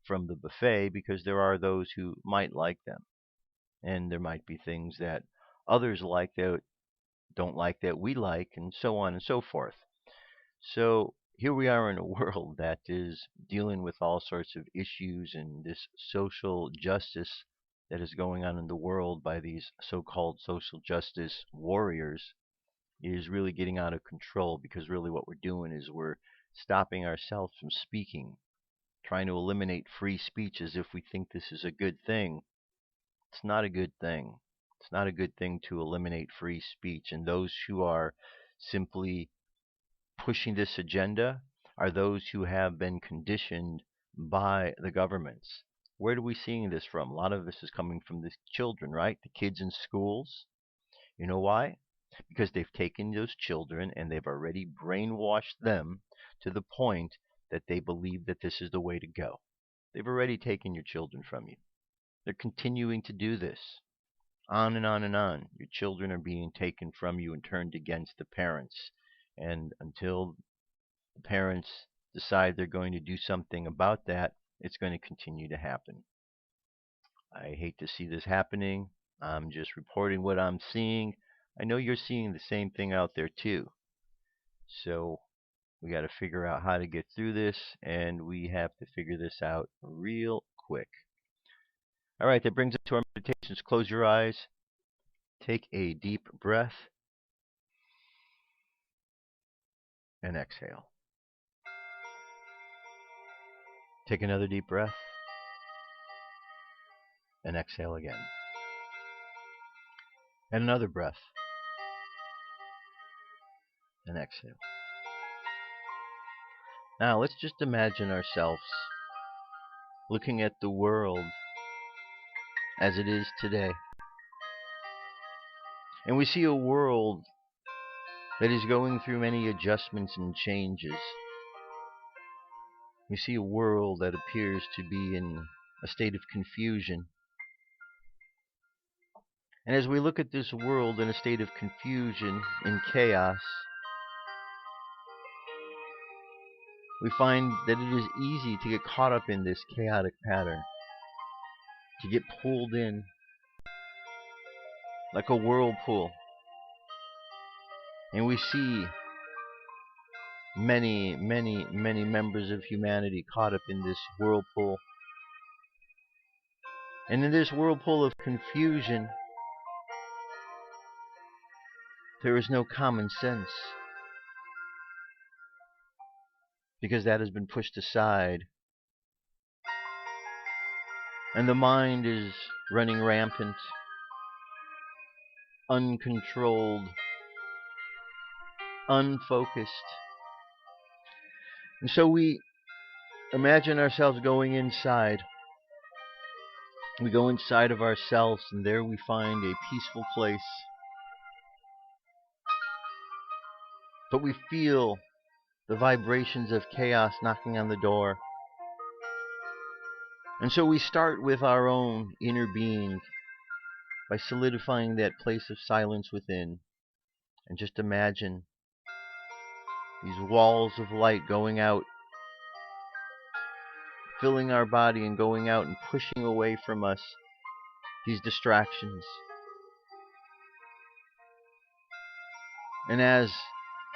from the buffet, because there are those who might like them. And there might be things that others like that don't like that we like, and so on and so forth. So here we are in a world that is dealing with all sorts of issues, and this social justice that is going on in the world by these so-called social justice warriors is really getting out of control, because really what we're doing is we're stopping ourselves from speaking, trying to eliminate free speech as if we think this is a good thing. It's not a good thing. It's not a good thing to eliminate free speech. And those who are simply pushing this agenda are those who have been conditioned by the governments. Where are we seeing this from? A lot of this is coming from the children, right? The kids in schools. You know why? Because they've taken those children and they've already brainwashed them to the point that they believe that this is the way to go. They've already taken your children from you. They're continuing to do this. On and on and on. Your children are being taken from you and turned against the parents. And until the parents decide they're going to do something about that, it's going to continue to happen. I hate to see this happening. I'm just reporting what I'm seeing. I know you're seeing the same thing out there too. So we got to figure out how to get through this, and we have to figure this out real quick. All right, that brings us to our meditations. Close your eyes. Take a deep breath and exhale. Take another deep breath and exhale again. And another breath and exhale. Now let's just imagine ourselves looking at the world as it is today. And we see a world that is going through many adjustments and changes. We see a world that appears to be in a state of confusion. And as we look at this world in a state of confusion, in chaos, we find that it is easy to get caught up in this chaotic pattern, to get pulled in like a whirlpool. And we see many members of humanity caught up in this whirlpool. And in this whirlpool of confusion, there is no common sense, because that has been pushed aside. And the mind is running rampant, uncontrolled, unfocused. And so we imagine ourselves going inside. We go inside of ourselves, and there we find a peaceful place. But we feel the vibrations of chaos knocking on the door. And so we start with our own inner being by solidifying that place of silence within. And just imagine these walls of light going out, filling our body and going out and pushing away from us these distractions. And as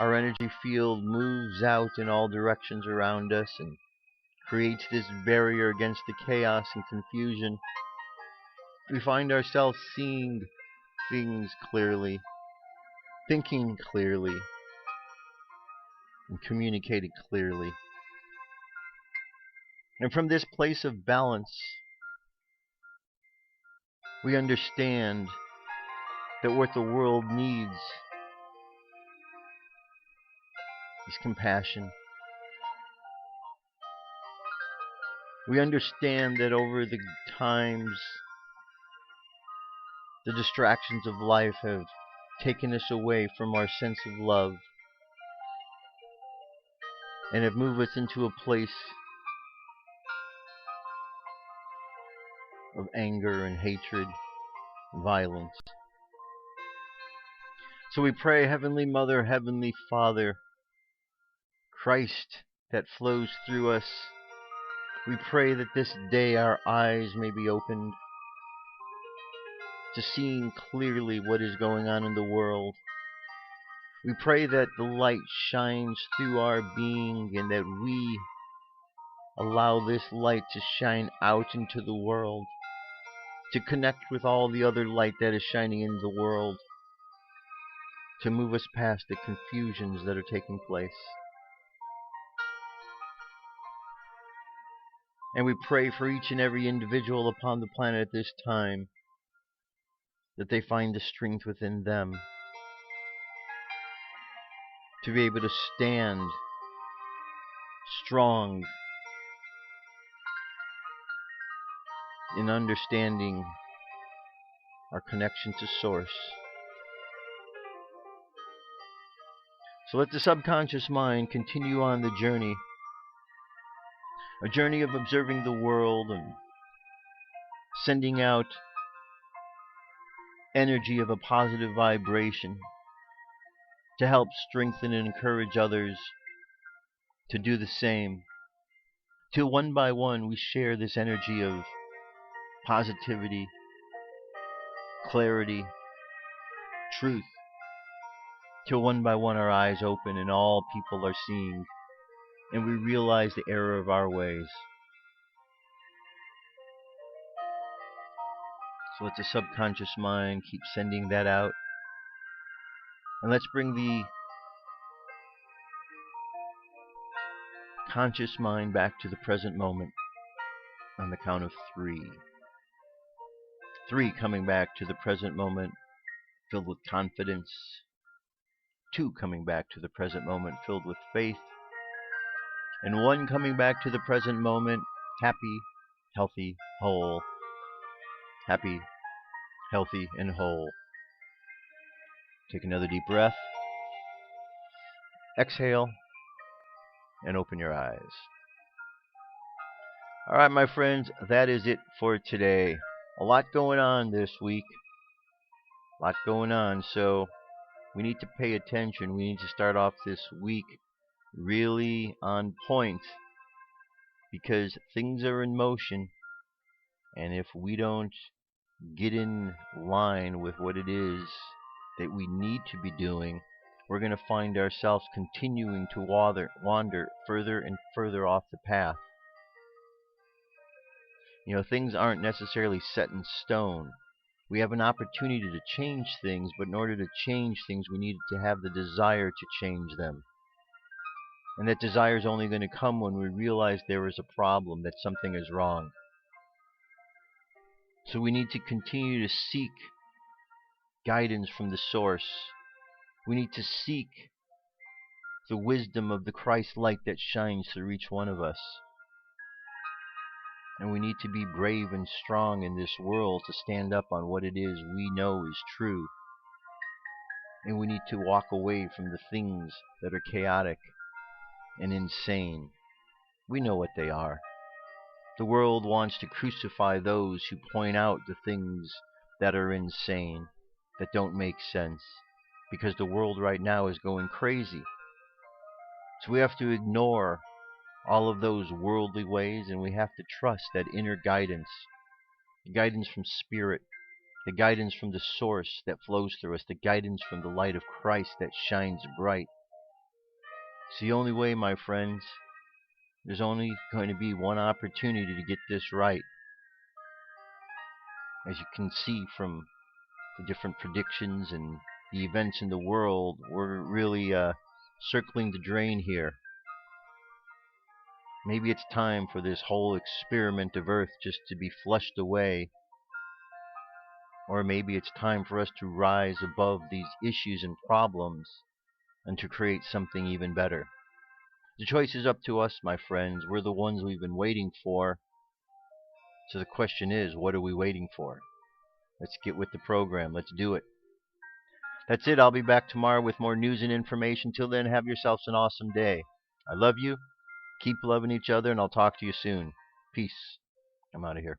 our energy field moves out in all directions around us and creates this barrier against the chaos and confusion, we find ourselves seeing things clearly, thinking clearly, and communicating clearly. And from this place of balance, we understand that what the world needs is compassion. We understand that over the times, the distractions of life have taken us away from our sense of love and have moved us into a place of anger and hatred and violence. So we pray, Heavenly Mother, Heavenly Father, Christ that flows through us, we pray that this day our eyes may be opened to seeing clearly what is going on in the world. We pray that the light shines through our being and that we allow this light to shine out into the world, to connect with all the other light that is shining in the world, to move us past the confusions that are taking place. And we pray for each and every individual upon the planet at this time, that they find the strength within them to be able to stand strong in understanding our connection to Source. So let the subconscious mind continue on the journey, a journey of observing the world and sending out energy of a positive vibration to help strengthen and encourage others to do the same, till one by one we share this energy of positivity, clarity, truth, till one by one our eyes open and all people are seeing, and we realize the error of our ways. So let the subconscious mind keep sending that out. And let's bring the conscious mind back to the present moment on the count of 3. 3 coming back to the present moment filled with confidence. 2 coming back to the present moment filled with faith. And 1 coming back to the present moment happy, healthy, whole. Happy, healthy, and whole. Take another deep breath. Exhale and open your eyes. Alright, my friends, that is it for today. A lot going on this week. A lot going on, so we need to pay attention. We need to start off this week really on point, because things are in motion, and if we don't get in line with what it is that we need to be doing, we're going to find ourselves continuing to wander further and further off the path. You know, things aren't necessarily set in stone. We have an opportunity to change things, but in order to change things, we need to have the desire to change them. And that desire is only going to come when we realize there is a problem, that something is wrong. So we need to continue to seek guidance from the Source. We need to seek the wisdom of the Christ light that shines through each one of us. And we need to be brave and strong in this world to stand up on what it is we know is true. And we need to walk away from the things that are chaotic and insane. We know what they are. The world wants to crucify those who point out the things that are insane, that don't make sense, because the world right now is going crazy. So we have to ignore all of those worldly ways, and we have to trust that inner guidance, the guidance from Spirit, the guidance from the Source that flows through us, the guidance from the light of Christ that shines bright. It's the only way, my friends. There's only going to be one opportunity to get this right. As you can see from the different predictions and the events in the world, we're really circling the drain here. Maybe it's time for this whole experiment of Earth just to be flushed away. Or maybe it's time for us to rise above these issues and problems and to create something even better. The choice is up to us, my friends. We're the ones we've been waiting for. So the question is, what are we waiting for? Let's get with the program. Let's do it. That's it. I'll be back tomorrow with more news and information. Till then, have yourselves an awesome day. I love you. Keep loving each other, and I'll talk to you soon. Peace. I'm out of here.